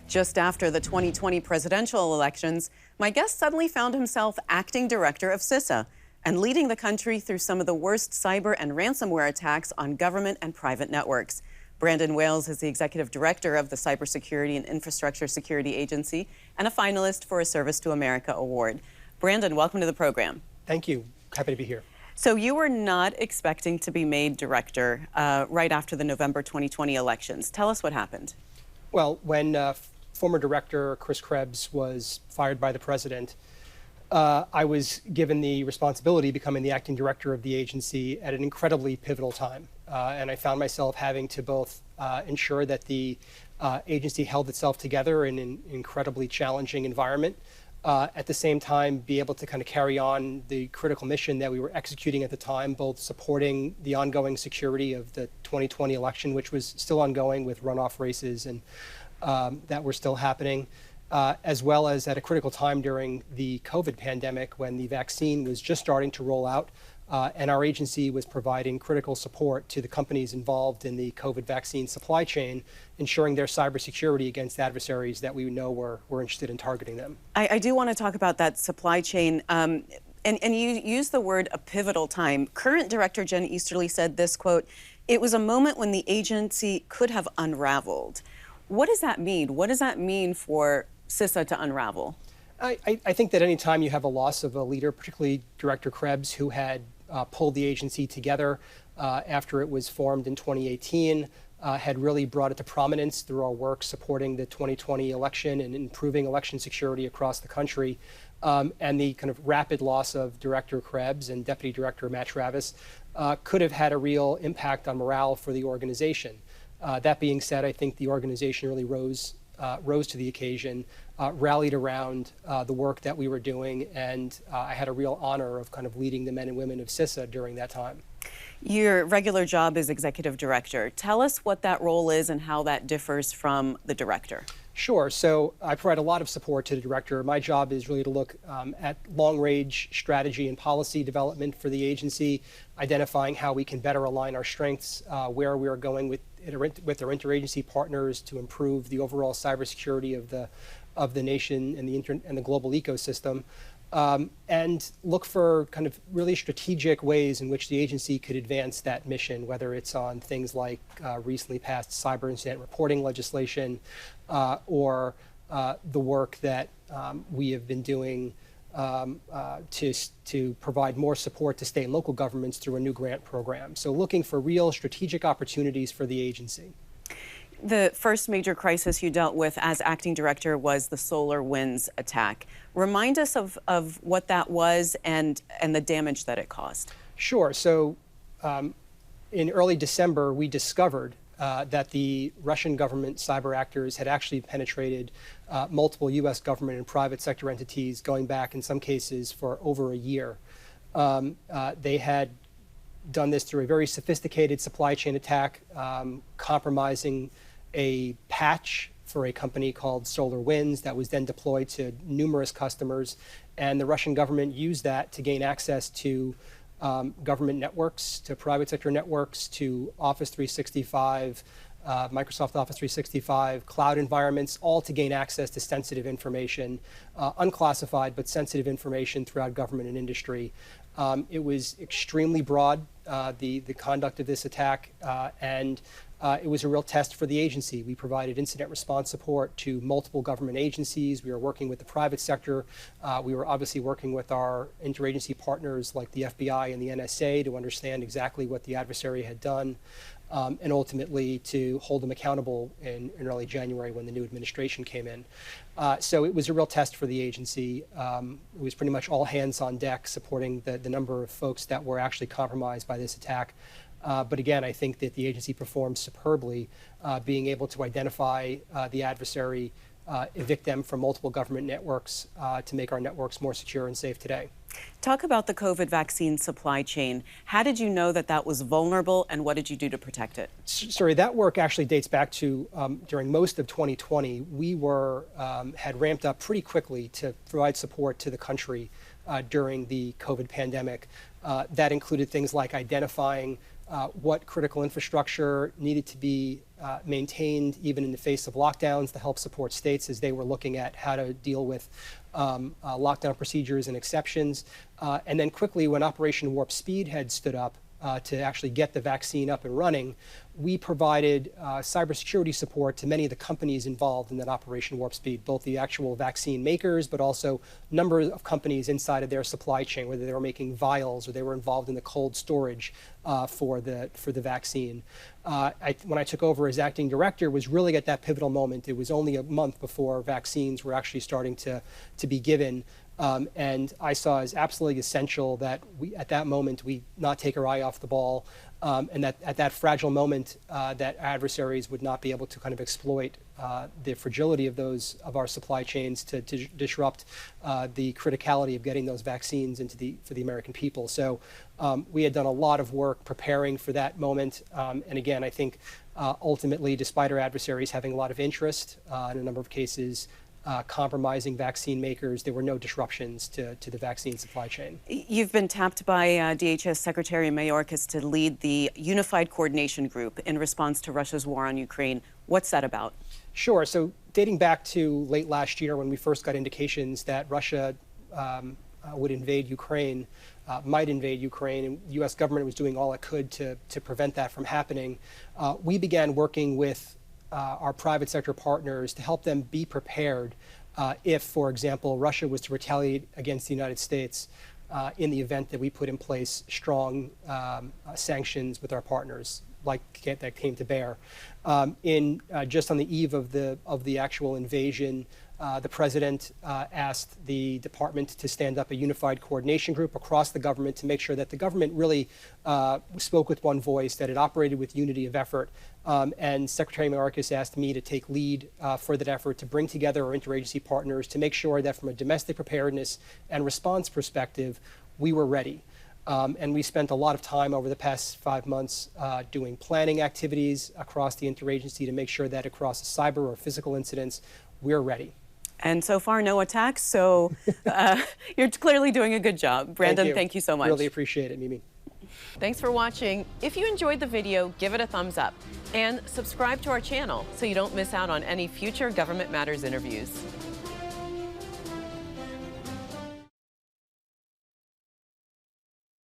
Just after the 2020 presidential elections, my guest suddenly found himself acting director of CISA and leading the country through some of the worst cyber and ransomware attacks on government and private networks. Brandon Wales is the executive director of the Cybersecurity and Infrastructure Security Agency and a finalist for a Service to America award. Brandon, welcome to the program. Thank you. Happy to be here. So you were not expecting to be made director right after the November 2020 elections. Tell us what happened. Well, when former director Chris Krebs was fired by the president, I was given the responsibility of becoming the acting director of the agency at an incredibly pivotal time. And I found myself having to both ensure that the agency held itself together in an incredibly challenging environment, at the same time be able to kind of carry on the critical mission that we were executing at the time, both supporting the ongoing security of the 2020 election, which was still ongoing with runoff races and that were still happening, as well as at a critical time during the COVID pandemic when the vaccine was just starting to roll out, and our agency was providing critical support to the companies involved in the COVID vaccine supply chain, ensuring their cybersecurity against adversaries that we know were interested in targeting them. I do want to talk about that supply chain. And you use the word a pivotal time. Current Director Jen Easterly said this, quote, "It was a moment when the agency could have unraveled." What does that mean? What does that mean for CISA to unravel? I think that any time you have a loss of a leader, particularly Director Krebs, who had pulled the agency together after it was formed in 2018, had really brought it to prominence through our work supporting the 2020 election and improving election security across the country, and the kind of rapid loss of Director Krebs and Deputy Director Matt Travis could have had a real impact on morale for the organization. That being said, I think the organization really rose to the occasion, rallied around the work that we were doing, and I had a real honor of kind of leading the men and women of CISA during that time. Your regular job is executive director. Tell us what that role is and how that differs from the director. Sure. So I provide a lot of support to the director. My job is really to look at long-range strategy and policy development for the agency, identifying how we can better align our strengths, where we are going with our interagency partners to improve the overall cybersecurity of the nation and the global ecosystem, and look for kind of really strategic ways in which the agency could advance that mission, whether it's on things like recently passed cyber incident reporting legislation, or the work that we have been doing to provide more support to state and local governments through a new grant program. So looking for real strategic opportunities for the agency. The first major crisis you dealt with as acting director was the SolarWinds attack. Remind us of what that was and the damage that it caused. Sure. So in early December, we discovered that the Russian government cyber actors had actually penetrated multiple U.S. government and private sector entities going back, in some cases, for over a year. They had done this through a very sophisticated supply chain attack, compromising a patch for a company called SolarWinds that was then deployed to numerous customers. And the Russian government used that to gain access to government networks, to private sector networks, to Office 365, Microsoft Office 365, cloud environments, all to gain access to sensitive information, unclassified but sensitive information throughout government and industry. It was extremely broad, the conduct of this attack, and it was a real test for the agency. We provided incident response support to multiple government agencies. We were working with the private sector. We were obviously working with our interagency partners like the FBI and the NSA to understand exactly what the adversary had done, and ultimately to hold them accountable in early January when the new administration came in. So it was a real test for the agency. It was pretty much all hands on deck supporting the number of folks that were actually compromised by this attack. But again, I think that the agency performed superbly, being able to identify the adversary, evict them from multiple government networks to make our networks more secure and safe today. Talk about the COVID vaccine supply chain. How did you know that that was vulnerable, and what did you do to protect it? Sorry, that work actually dates back to during most of 2020. We had ramped up pretty quickly to provide support to the country during the COVID pandemic. That included things like identifying what critical infrastructure needed to be maintained even in the face of lockdowns to help support states as they were looking at how to deal with lockdown procedures and exceptions. And then quickly, when Operation Warp Speed had stood up to actually get the vaccine up and running, we provided cybersecurity support to many of the companies involved in that Operation Warp Speed, both the actual vaccine makers, but also a number of companies inside of their supply chain, whether they were making vials or they were involved in the cold storage for the vaccine. When I took over as acting director, was really at that pivotal moment. It was only a month before vaccines were actually starting to be given. And I saw as absolutely essential that we, at that moment, we not take our eye off the ball, and that at that fragile moment, that adversaries would not be able to kind of exploit the fragility of our supply chains to disrupt the criticality of getting those vaccines for the American people. So we had done a lot of work preparing for that moment, and again, I think ultimately, despite our adversaries having a lot of interest in a number of cases, compromising vaccine makers, there were no disruptions to the vaccine supply chain. You've been tapped by DHS Secretary Mayorkas to lead the Unified Coordination Group in response to Russia's war on Ukraine. What's that about? Sure. So dating back to late last year when we first got indications that Russia would invade Ukraine, might invade Ukraine, and the U.S. government was doing all it could to prevent that from happening, we began working with our private sector partners to help them be prepared if, for example, Russia was to retaliate against the United States in the event that we put in place strong sanctions with our partners, like that came to bear. Just on the eve of the actual invasion, the president asked the department to stand up a unified coordination group across the government to make sure that the government really spoke with one voice, that it operated with unity of effort. And Secretary Mayorkas asked me to take lead for that effort to bring together our interagency partners to make sure that from a domestic preparedness and response perspective, we were ready. And we spent a lot of time over the past 5 months doing planning activities across the interagency to make sure that across cyber or physical incidents, we're ready. And so far, no attacks, so you're clearly doing a good job. Brandon, thank you so much. Really appreciate it, Mimi. Thanks for watching. If you enjoyed the video, give it a thumbs up and subscribe to our channel so you don't miss out on any future Government Matters interviews.